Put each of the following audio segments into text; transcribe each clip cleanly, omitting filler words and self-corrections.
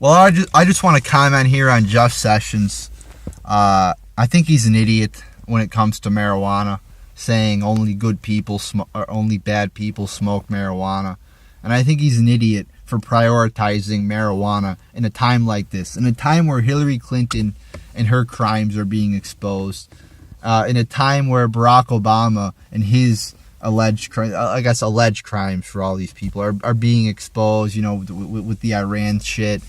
Well, I just want to comment here on Jeff Sessions. I think he's an idiot when it comes to marijuana, saying only good people or only bad people smoke marijuana. And I think he's an idiot for prioritizing marijuana in a time like this, in a time where Hillary Clinton and her crimes are being exposed, in a time where Barack Obama and his alleged crimes for all these people are being exposed, with the Iran shit.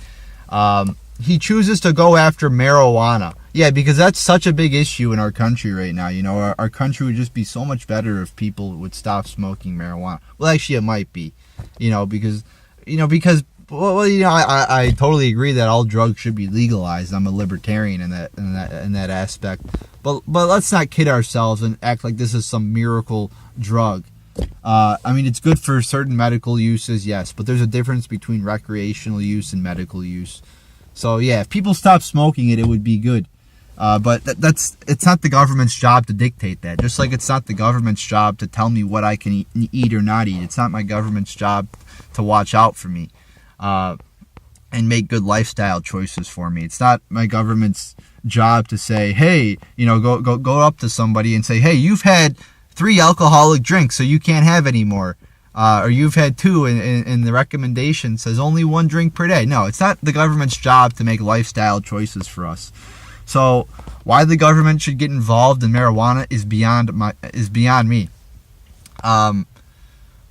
He chooses to go after marijuana. Yeah, because that's such a big issue in our country right now. Our country would just be so much better if people would stop smoking marijuana. Well, actually, it might be, because I totally agree that all drugs should be legalized. I'm a libertarian in that aspect. But let's not kid ourselves and act like this is some miracle drug. It's good for certain medical uses, yes, but there's a difference between recreational use and medical use. So yeah, if people stop smoking it would be good. But it's not the government's job to dictate that. Just like it's not the government's job to tell me what I can eat or not eat. It's not my government's job to watch out for me and make good lifestyle choices for me. It's not my government's job to say, hey, go up to somebody and say, hey, you've had 3 alcoholic drinks, so you can't have any more. Or you've had 2, and the recommendation says only 1 drink per day. No, it's not the government's job to make lifestyle choices for us. So why the government should get involved in marijuana is beyond me.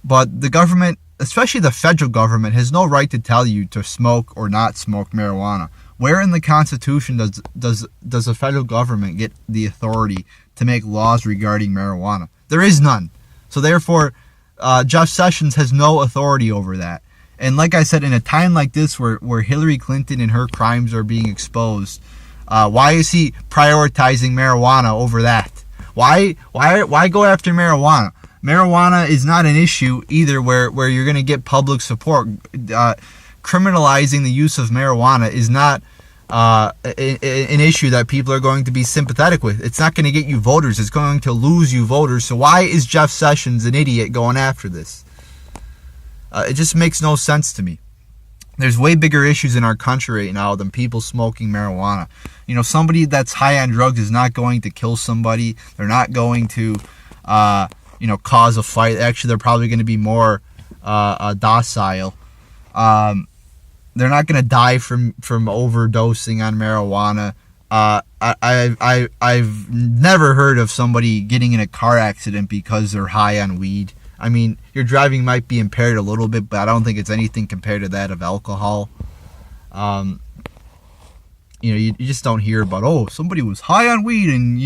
But the government, especially the federal government, has no right to tell you to smoke or not smoke marijuana. Where in the Constitution does the federal government get the authority to make laws regarding marijuana? There is none. So therefore, Jeff Sessions has no authority over that. And like I said, in a time like this where Hillary Clinton and her crimes are being exposed, why is he prioritizing marijuana over that? Why go after marijuana? Marijuana is not an issue either where you're going to get public support. Criminalizing the use of marijuana is not an issue that people are going to be sympathetic with. It's not going to get you voters. It's going to lose you voters. So why is Jeff Sessions an idiot going after this? It just makes no sense to me. There's way bigger issues in our country right now than people smoking marijuana. Somebody that's high on drugs is not going to kill somebody. They're not going to, cause a fight. Actually, they're probably going to be more docile. They're not going to die from overdosing on marijuana. I've never heard of somebody getting in a car accident because they're high on weed. Your driving might be impaired a little bit, but I don't think it's anything compared to that of alcohol. You just don't hear about, somebody was high on weed and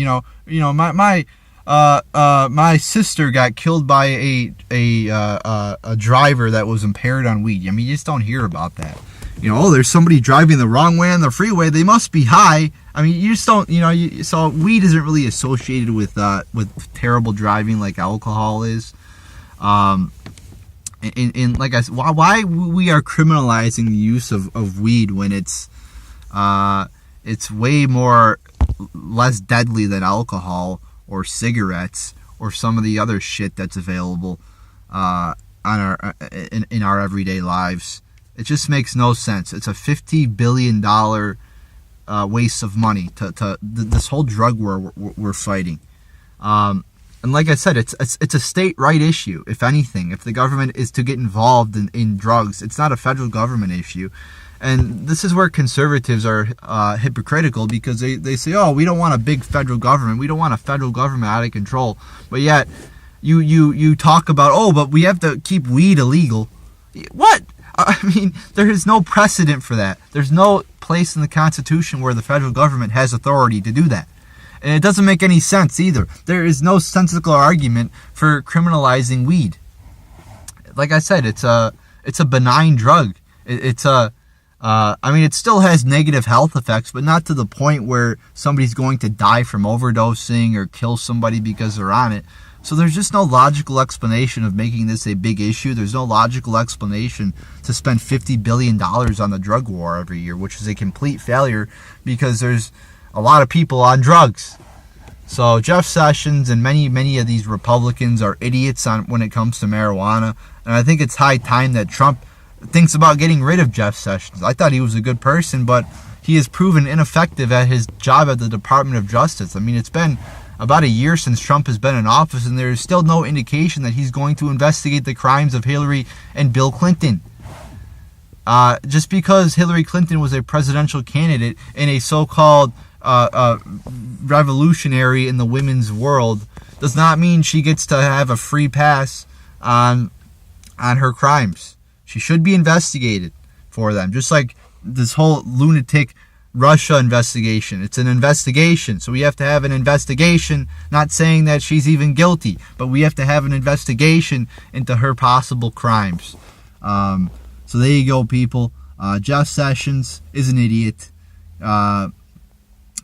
my sister got killed by a driver that was impaired on weed. You just don't hear about that. There's somebody driving the wrong way on the freeway. They must be high. You just don't. So weed isn't really associated with terrible driving like alcohol is. And like I said, why we are criminalizing the use of weed when it's way less deadly than alcohol or cigarettes or some of the other shit that's available in our everyday lives. It just makes no sense. It's a $50 billion waste of money to this whole drug war we're fighting. And like I said, it's a state right issue, if anything. If the government is to get involved in drugs, it's not a federal government issue. And this is where conservatives are hypocritical, because they say, we don't want a big federal government. We don't want a federal government out of control. But yet, you talk about, but we have to keep weed illegal. What? There is no precedent for that. There's no place in the Constitution where the federal government has authority to do that. And it doesn't make any sense either. There is no sensical argument for criminalizing weed. Like I said, it's a benign drug. It still has negative health effects, but not to the point where somebody's going to die from overdosing or kill somebody because they're on it. So there's just no logical explanation of making this a big issue. There's no logical explanation to spend $50 billion on the drug war every year, which is a complete failure because there's a lot of people on drugs. So Jeff Sessions and many of these Republicans are idiots when it comes to marijuana. And I think it's high time that Trump thinks about getting rid of Jeff Sessions. I thought he was a good person, but he has proven ineffective at his job at the Department of Justice. I mean, it's been about a year since Trump has been in office, and there is still no indication that he's going to investigate the crimes of Hillary and Bill Clinton. Just because Hillary Clinton was a presidential candidate in a so-called revolutionary in the women's world does not mean she gets to have a free pass on her crimes. She should be investigated for them, just like this whole lunatic Russia investigation. It's an investigation, so we have to have an investigation, not saying that she's even guilty, but we have to have an investigation into her possible crimes. So there you go, people. Jeff Sessions is an idiot. Like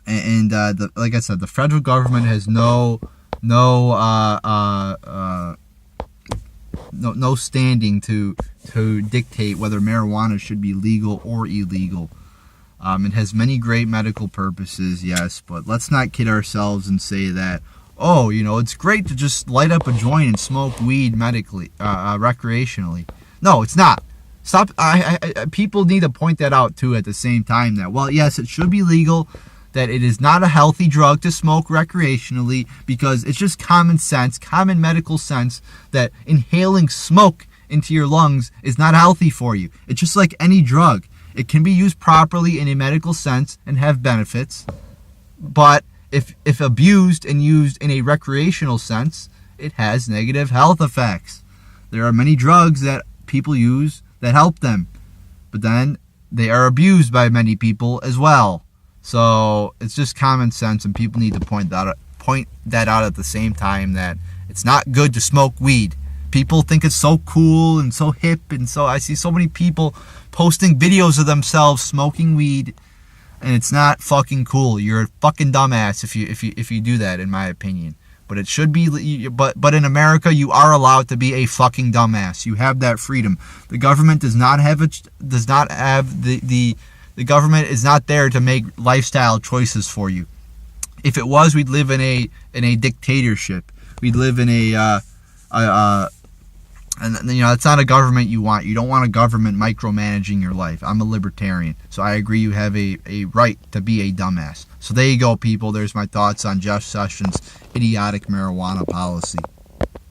I said, the federal government has no standing to dictate whether marijuana should be legal or illegal. It has many great medical purposes, yes, but let's not kid ourselves and say that, oh, it's great to just light up a joint and smoke weed medically, recreationally. No, it's not. Stop. People need to point that out too at the same time that, well, yes, it should be legal, that it is not a healthy drug to smoke recreationally, because it's just common sense, common medical sense, that inhaling smoke into your lungs is not healthy for you. It's just like any drug. It can be used properly in a medical sense and have benefits, but if abused and used in a recreational sense, it has negative health effects. There are many drugs that people use that help them, but then they are abused by many people as well. So it's just common sense, and people need to point that out at the same time, that it's not good to smoke weed. People think it's so cool and so hip, and so I see so many people posting videos of themselves smoking weed, and it's not fucking cool. You're a fucking dumbass if you do that, in my opinion. But it should be. But in America, you are allowed to be a fucking dumbass. You have that freedom. The government does not have the government is not there to make lifestyle choices for you. If it was, we'd live in a dictatorship. We'd live in and it's not a government you want. You don't want a government micromanaging your life. I'm a libertarian, so I agree you have a right to be a dumbass. So there you go, people. There's my thoughts on Jeff Sessions' idiotic marijuana policy.